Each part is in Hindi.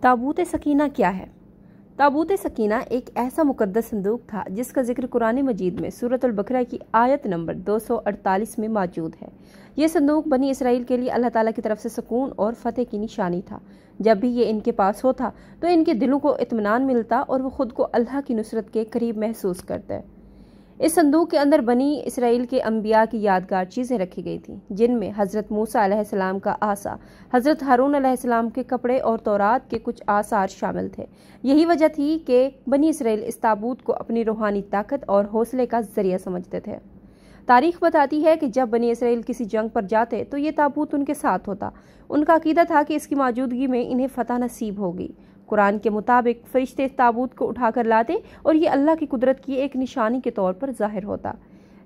ताबूत सकीना क्या है? ताबूत सकीना एक ऐसा मुकद्दस संदूक था जिसका जिक्र कुरान मजीद में सूरत अल बकरा की आयत नंबर 248 में मौजूद है। यह संदूक बनी इसराइल के लिए अल्लाह ताला की तरफ से सुकून और फतेह की निशानी था। जब भी ये इनके पास होता तो इनके दिलों को इत्मीनान मिलता और वो खुद को अल्लाह की नुसरत के करीब महसूस करते। इस संदूक के अंदर बनी इसराइल के अंबिया की यादगार चीज़ें रखी गई थीं, जिनमें हज़रत मूसा अलैहिस्सलाम का आसा, हज़रत हारून अलैहिस्सलाम के कपड़े और तौरात के कुछ आसार शामिल थे। यही वजह थी कि बनी इसराइल इस ताबूत को अपनी रूहानी ताकत और हौसले का जरिया समझते थे। तारीख बताती है कि जब बनी इसराइल किसी जंग पर जाते तो ये ताबूत उनके साथ होता। उनका अकीदा था कि इसकी मौजूदगी में इन्हें फतह नसीब होगी। कुरान के मुताबिक फरिश्ते इस ताबूत को उठाकर लाते और ये अल्लाह की कुदरत की एक निशानी के तौर पर जाहिर होता।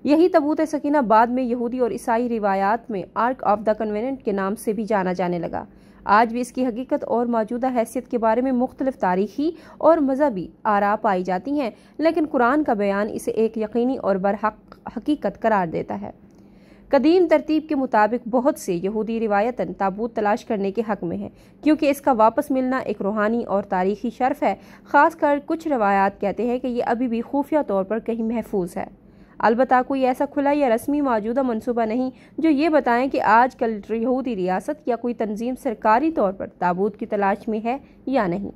यही ताबूत सकीना बाद में यहूदी और ईसाई रिवायात में आर्क ऑफ द कन्वेनेंट के नाम से भी जाना जाने लगा। आज भी इसकी हकीकत और मौजूदा हैसियत के बारे में मुख्तलिफ तारीखी और मजहबी आरा पाई जाती हैं, लेकिन कुरान का बयान इसे एक यकीनी और बरहक हकीकत करार देता है। कदीम तरतीब के मुताबिक बहुत से यहूदी रिवायतन ताबूत तलाश करने के हक में है, क्योंकि इसका वापस मिलना एक रूहानी और तारीखी शर्फ है। ख़ासकर कुछ रवायात कहते हैं कि यह अभी भी खुफिया तौर पर कहीं महफूज है। अलबत्ता कोई ऐसा खुला या रस्मी मौजूदा मनसूबा नहीं जो ये बताएं कि आजकल यहूदी रियासत या कोई तंजीम सरकारी तौर पर ताबूत की तलाश में है या नहीं।